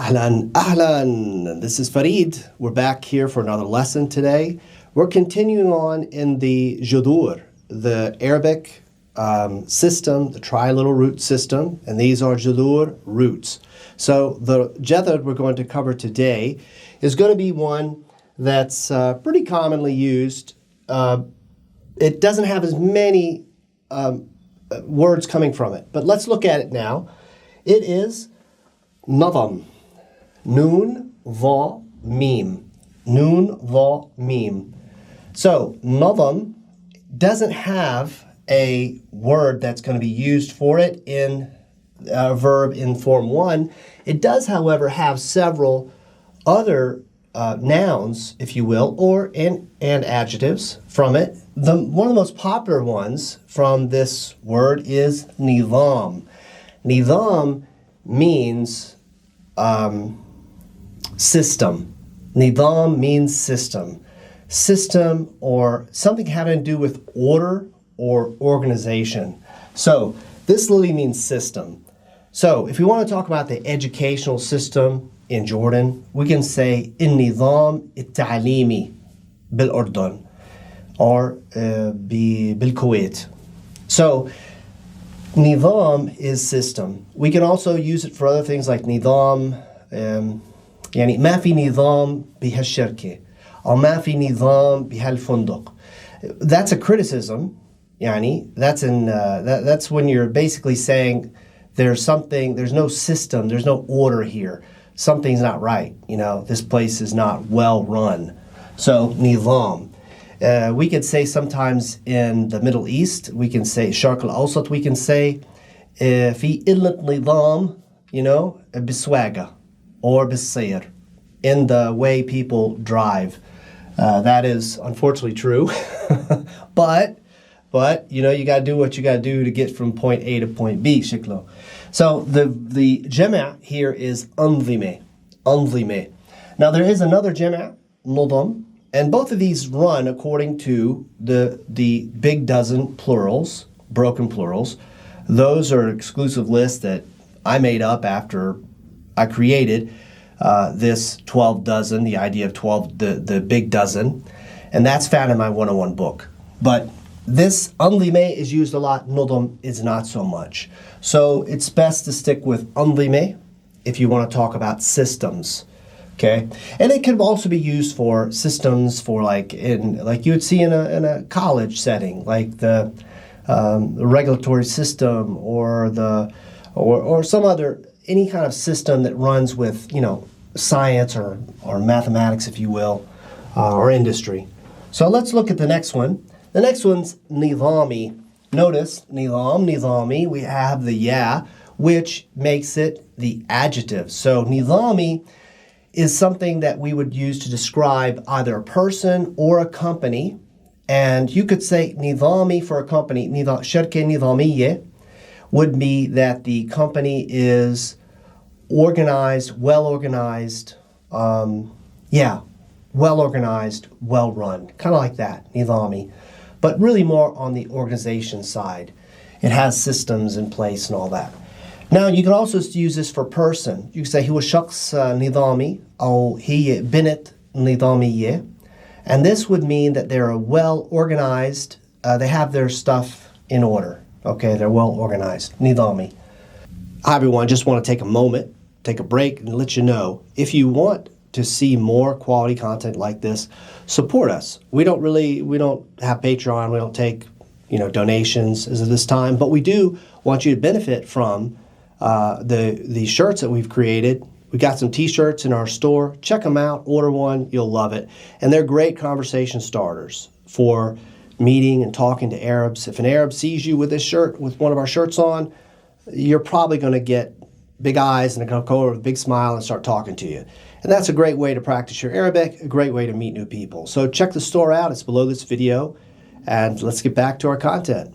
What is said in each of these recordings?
Ahlan, ahlan. This is Farid. We're back here for another lesson today. We're continuing on in the judur, the Arabic system, the triliteral root system, and these are judur roots. So the jethad we're going to cover today is going to be one that's pretty commonly used. It doesn't have as many words coming from it, but let's look at it now. It is nadam. Noon, va, mim. Noon, va, mim. So, nadam doesn't have a word that's going to be used for it in a verb in form 1. It does, however, have several other nouns, if you will, and adjectives from it. One of the most popular ones from this word is nizam. Nizam means system. Nizam means system. System or something having to do with order or organization. So this literally means system. So if we want to talk about the educational system in Jordan, we can say النظام التعليمي بالأردن or بالكويت. So nizam is system. We can also use it for other things like nizam يعني ما في نظام بهالشركة أو ما في نظام بهالفندق. That's a criticism. يعني that's when you're basically saying there's no system, there's no order here. Something's not right. This place is not well run. So nizam. We could say sometimes in the Middle East, we can say Sharq al-Awsat, we can say في قلة نظام, بالسواقة or بالسير, in the way people drive. That is unfortunately true. but you got to do what you got to do to get from point A to point B, shiklo. So the jama' here is anzime. Now there is another jama', nodam, and both of these run according to the big dozen plurals, broken plurals. Those are exclusive lists that I made up after I created this 12 dozen, the idea of 12, the big dozen, and that's found in my 101 book. But this anzime is used a lot, nodam is not so much. So it's best to stick with anzime if you want to talk about systems. Okay, and it can also be used for systems for like you would see in a college setting, like the regulatory system or some other any kind of system that runs with science or mathematics, if you will, or industry. So let's look at the next one. The next one's nizami. Notice nizami. We have the ya, which makes it the adjective. So nizami is something that we would use to describe either a person or a company. And you could say nizami for a company, sharka nizamiyya, would be that the company is organized, well-organized, well-organized, well-run, kind of like that, nizami. But really more on the organization side. It has systems in place and all that. Now, you can also use this for person. You can say, هو شخص نظامي أو هي بنت نظامية. And this would mean that they're well organized. They have their stuff in order. Okay, they're well organized. Nizami. Hi, everyone. Just want to take a moment, take a break, and let you know, if you want to see more quality content like this, support us. We don't have Patreon. We don't take, donations as of this time, but we do want you to benefit from the shirts that we've created. We got some t-shirts in our store. Check them out, order one, you'll love it. And they're great conversation starters for meeting and talking to Arabs. If an Arab sees you with this shirt, with one of our shirts on, you're probably going to get big eyes and they're going to go over with a big smile and start talking to you. And that's a great way to practice your Arabic, a great way to meet new people. So check the store out, it's below this video, and let's get back to our content.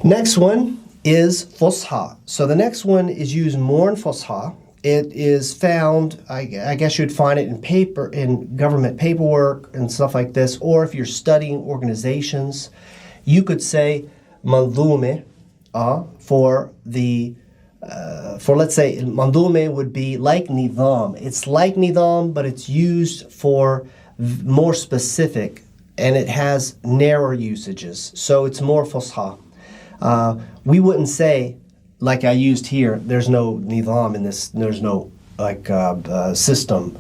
Next one is Fusha. So the next one is used more in Fusha. It is found, I guess you'd find it in government paperwork and stuff like this, or if you're studying organizations, you could say manzume for the for let's say, mandume would be like nidam. It's like nidam, but it's used for more specific, and it has narrower usages. So it's more fusha. We wouldn't say, like I used here, there's no nidam in this, there's no like system,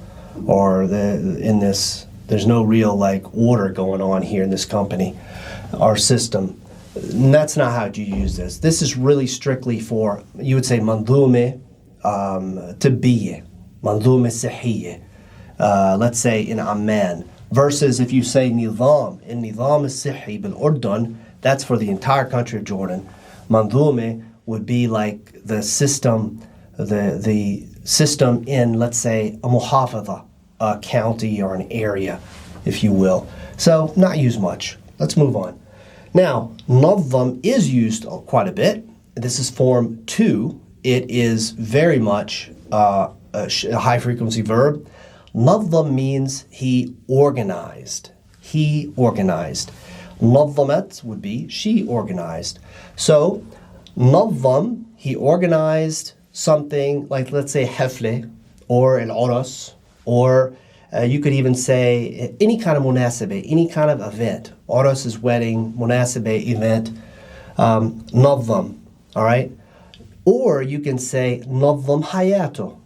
or there's no real like order going on here in this company or system. And that's not how you use this. This is really strictly for, you would say mandume tibbiyya, mandume sihiyya, let's say in Amman, versus if you say nidam, in nidam al-sihi bil-Urdun, that's for the entire country of Jordan. Mandume would be like the system, the system in, let's say, a muhafadha, a county or an area, if you will. So not used much. Let's move on. Now, nadham is used quite a bit. This is form 2. It is very much a high-frequency verb. Nadham means he organized. He organized. Nadhamat would be she organized. So, nadham, he organized something like, let's say, hafle or al-uras, or you could even say any kind of munasabe, any kind of event. Uras is wedding, munasabe, event, nadham, all right? Or you can say nadham hayato,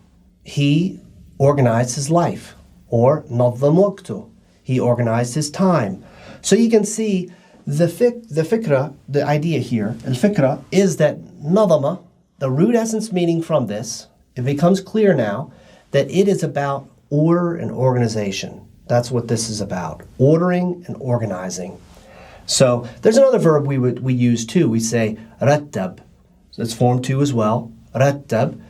he organized his life. Or nadham waqtu, he organized his time. So you can see the fikra, the idea here, al-fikra, is that nadama, the root essence meaning from this, it becomes clear now that it is about order and organization. That's what this is about, ordering and organizing. So there's another verb we use too. We say rattab. So it's form 2 as well, rattab.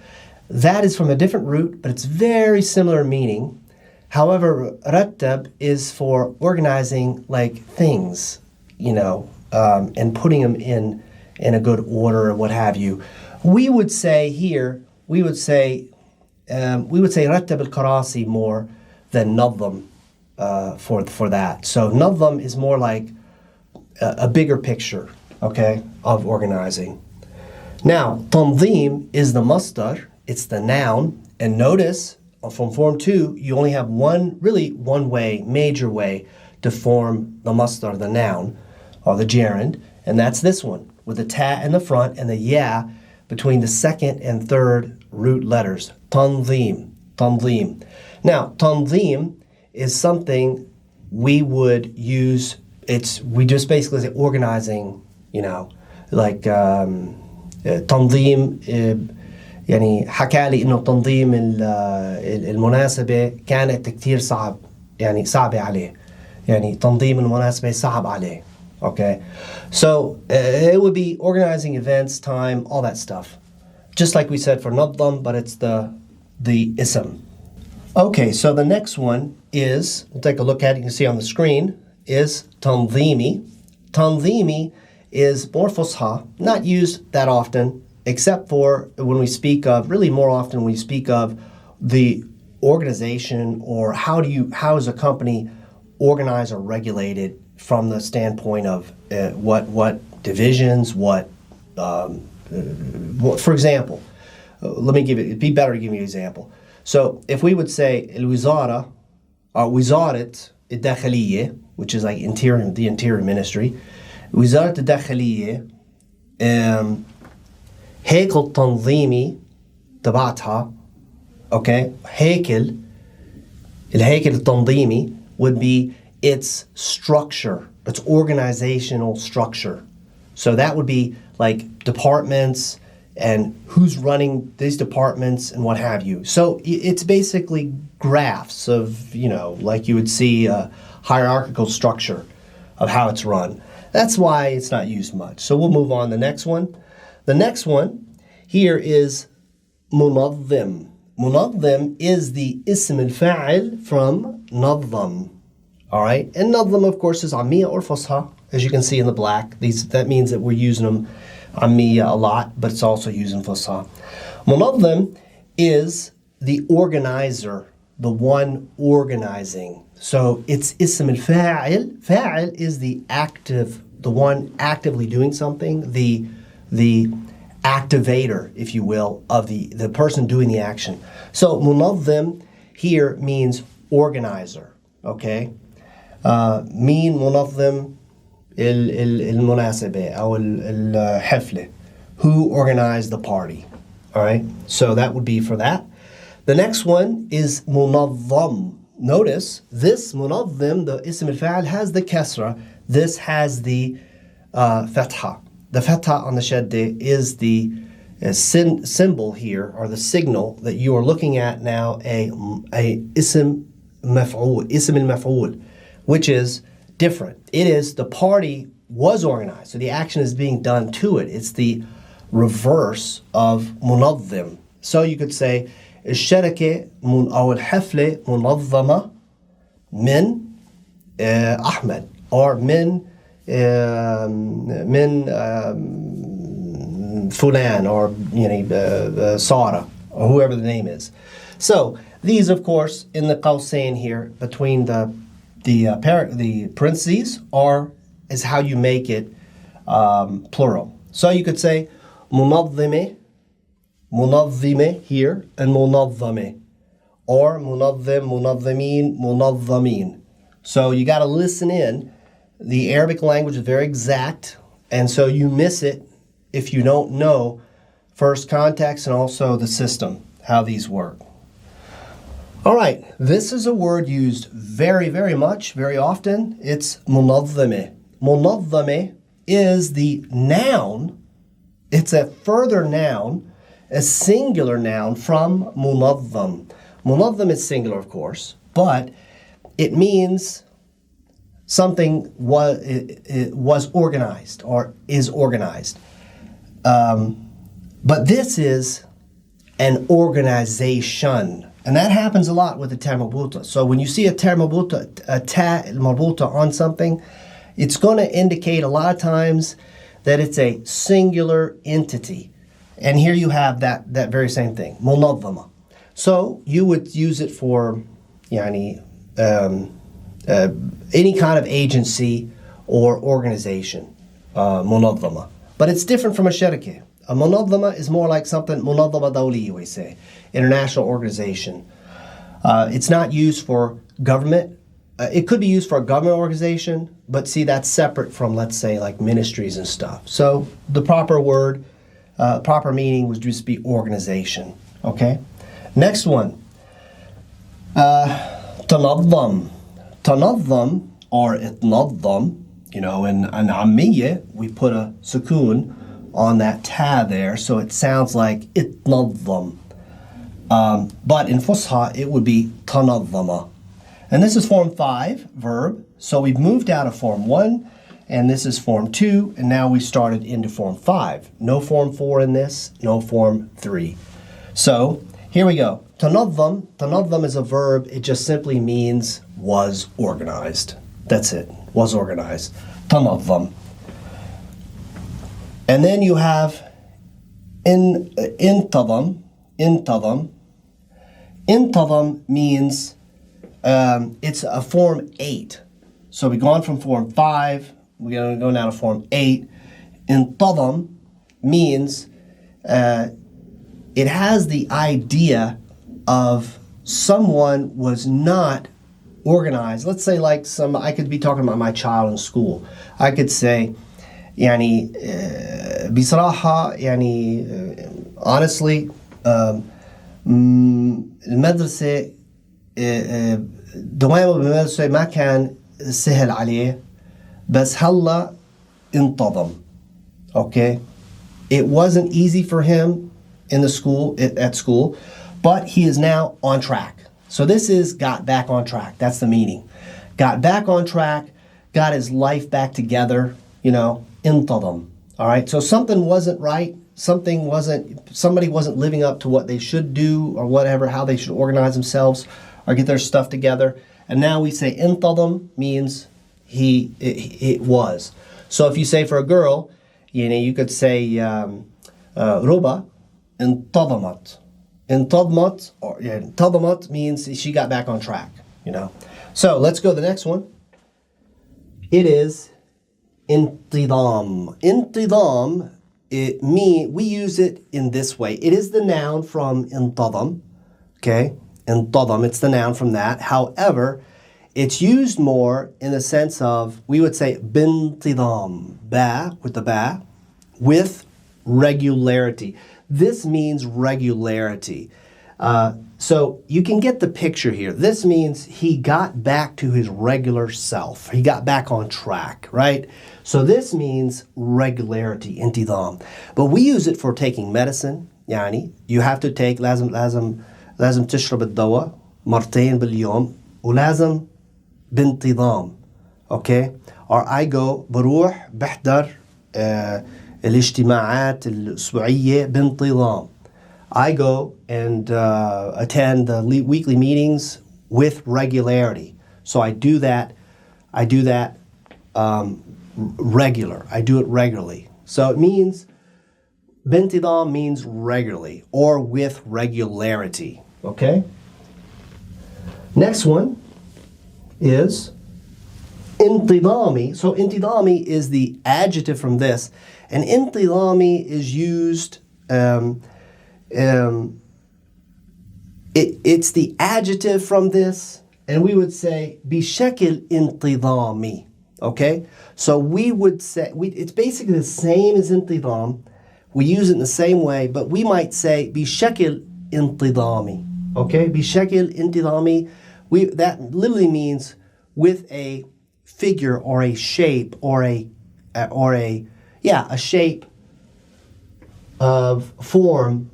That is from a different root, but it's very similar meaning. However, rattab is for organizing like things, and putting them in a good order or what have you. We would say here, we would say rattab al-karasi more than nadham for that. So nadham is more like a bigger picture, okay, of organizing. Now, tanzim is the masdar, it's the noun, and notice from form 2, you only have one way, major way to form the masdar, the noun, or the gerund, and that's this one, with the ta in the front and the ya between the second and third root letters. Tanzim. Now, tanzim is something we would use, we just basically say organizing, like تنظيم يعني حكى لي انه تنظيم المناسبة كانت كتير صعب، يعني صعبة عليه، يعني تنظيم المناسبة صعب عليه. Okay, so it would be organizing events, time, all that stuff, just like we said for nadham, but it's the ism. Okay, so the next one is, we'll take a look at it, you can see on the screen, is tanzimi. Tanzimi is more fusha, not used that often, except for when we speak of, really more often when we speak of the organization, or how is a company organized or regulated from the standpoint of what divisions, for example, it'd be better to give you an example. So if we would say الوزارة or وزارة الداخلية, which is like the interior ministry, وزارة الداخلية هيكل تنظيمي تبعتها, okay, الهيكل التنظيمي would be its structure, its organizational structure. So that would be like departments and who's running these departments and what have you. So it's basically graphs of, like you would see a hierarchical structure of how it's run. That's why it's not used much. So we'll move on to the next one. The next one here is munadhim. Munadhim is the ism al-fa'il from nadham. All right, and nadham, of course, is ammiya or fusha, as you can see in the black. That means that we're using them ammiya a lot, but it's also using fusha. Munadhim is the organizer, the one organizing. So it's ism al-fa'il. Fa'il is the one actively doing something, the activator, if you will, of the person doing the action. So منظم here means organizer, okay? مين منظم المناسبة أو الحفلة? Who organized the party? All right, so that would be for that. The next one is منظم. Notice this منظم, the اسم الفاعل, has the kasra. This has the fatha. The fatha on the shadda is the symbol here, or the signal that you are looking at now, a ism maf'ul, ism al-maf'ul, which is different. It is the party was organized, so the action is being done to it. It's the reverse of منظم. So you could say الشركة أو الحفلة منظمة من أحمد, or من فلان, or Sarah, or whoever the name is. So these, of course, in the qawsain here between the parentheses is how you make it plural. So you could say منظمة, منظمة here, and منظمة, or منظم, منظمين, منظمين. So you got to listen in. The Arabic language is very exact, and so you miss it if you don't know first context and also the system, how these work. All right, this is a word used very, very much, very often. It's منظمة. منظمة is the noun. It's a further noun, a singular noun from منظم. منظم is singular, of course, but it means something was organized or is organized. But this is an organization. And that happens a lot with the ta marbuta. So when you see a ta marbuta on something, it's going to indicate a lot of times that it's a singular entity. And here you have that very same thing, منظمة. So you would use it for any kind of agency or organization, منظمة. But it's different from a شركة. A منظمة is more like something, منظمة دولية, we say, international organization. It's not used for government. It could be used for a government organization, but see, that's separate from, let's say, like ministries and stuff. So the proper word, proper meaning would just be organization. Okay? Next one. تنظم. تنظم or اتنظم, in عامية, we put a sukoon on that ta there, so it sounds like اتنظم. But in Fusha, it would be تنظم. And this is form 5, verb. So we've moved out of form 1, and this is form 2, and now we started into form 5. No form 4 in this, no form 3. So here we go. تنظم. تنظم is a verb. It just simply means was organized. That's it. Was organized. تنظم. And then you have انتظم. انتظم. انتظم means it's a form 8. So we've gone from form 5, we're going to go now to form 8. انتظم means it has the idea of someone was not organized. Let's say like I could be talking about my child in school. I could say بصراحة honestly المدرسة دوامه بالمدرسة ما كان سهل عليه بس هلا انتظم. Okay? It wasn't easy for him at school, but he is now on track. So this is got back on track. That's the meaning. Got back on track, got his life back together, انتظم. All right? So something wasn't right. Somebody wasn't living up to what they should do or whatever, how they should organize themselves or get their stuff together. And now we say انتظم means it was. So if you say for a girl, you could say ربا انتظمت. انتظمت or انتظمت means she got back on track, So let's go to the next one. It is انتظام. انتظام we use it in this way. It is the noun from انتظم, okay? انتظم, it's the noun from that. However, it's used more in the sense of, we would say بانتظام, ba, with the ba, with regularity. This means regularity. So you can get the picture here. This means he got back to his regular self. He got back on track, right? So this means regularity, انتظام. But we use it for taking medicine. يعني you have to take لازم تشرب الدواء مرتين باليوم ولازم بانتظام. Okay? Or I go بروح بحضر الاجتماعات الأسبوعية بانتظام. I go and attend the weekly meetings with regularity. So I do that regular. I do it regularly. So it means, بانتظام means regularly or with regularity. Okay? Next one is انتظامي. So انتظامي is the adjective from this. And انتظامي is used, it's the adjective from this, and we would say بشكل انتظامي. Okay? So we would say, it's basically the same as انتظام. We use it in the same way, but we might say بشكل انتظامي. Okay? بشكل انتظامي. That literally means with a figure or a shape or a shape of form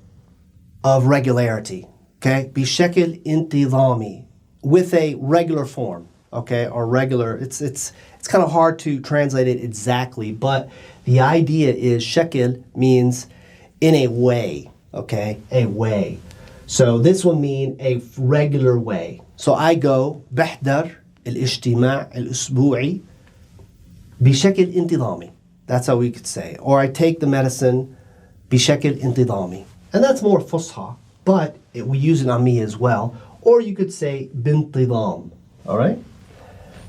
of regularity. Okay? بشكل انتظامي. With a regular form. Okay? Or regular. It's kind of hard to translate it exactly, but the idea is شكل means in a way. Okay? A way. So this will mean a regular way. So I go بحضر الاجتماع الأسبوعي بشكل انتظامي. That's how we could say. Or I take the medicine بشكل انتظامي. And that's more فصحى, but we use it on me as well. Or you could say بانتظام. All right?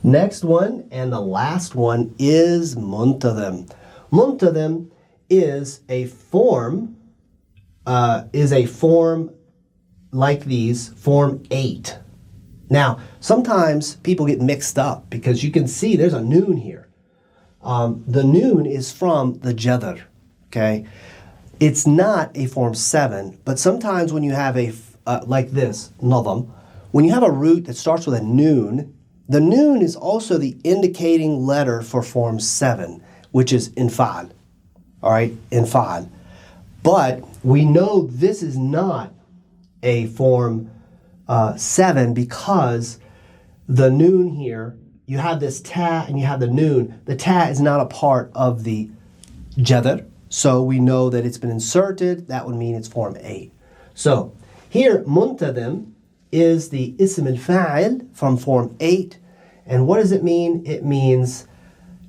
Next one, and the last one, is منتظم. منتظم is a form like these, form 8. Now, sometimes people get mixed up because you can see there's a noon here. The noon is from the jadr, okay? It's not a form 7, but sometimes when you have like this, nadam, when you have a root that starts with a noon, the noon is also the indicating letter for form 7, which is infal. All right, infal. But we know this is not a form 7 because the noon here, you have this ta and you have the noon. The ta is not a part of the jadr, so we know that it's been inserted. That would mean it's form 8. So here, muntadim is the ism al-fa'il from form 8. And what does it mean? It means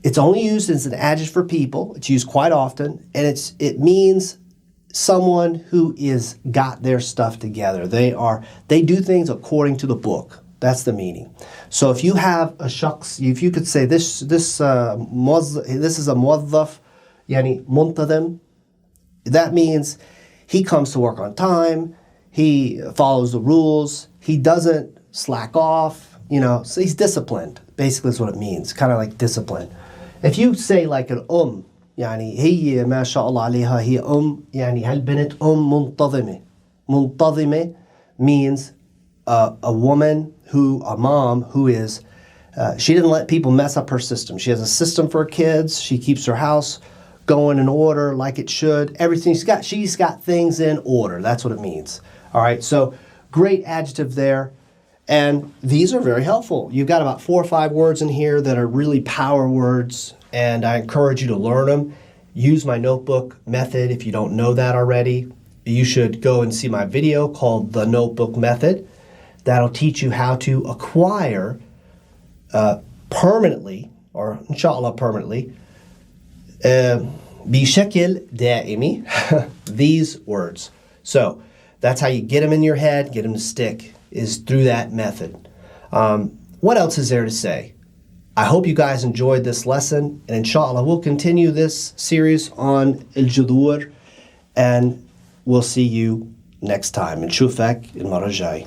it's only used as an adjective for people. It's used quite often, and it means someone who is got their stuff together. They do things according to the book. That's the meaning. So if you have a shakhs, if you could say this is a muwazzaf, yani muntadim, that means he comes to work on time, he follows the rules, he doesn't slack off, so he's disciplined. Basically is what it means, kind of like discipline. If you say like an يعني هي ما شاء الله عليها هي يعني هالبنت منتظمة. منتظمة means a woman a mom who is, she didn't let people mess up her system. She has a system for her kids. She keeps her house going in order like it should. Everything she's got things in order. That's what it means. All right, so great adjective there. And these are very helpful. You've got about 4 or 5 words in here that are really power words, and I encourage you to learn them. Use my notebook method if you don't know that already. You should go and see my video called The Notebook Method. That'll teach you how to acquire permanently, or inshallah permanently, بشكل دائمي, these words. So that's how you get them in your head, get them to stick, is through that method. What else is there to say? I hope you guys enjoyed this lesson, and inshallah we'll continue this series on الجذور, and we'll see you next time. نشوفك المرة الجاي.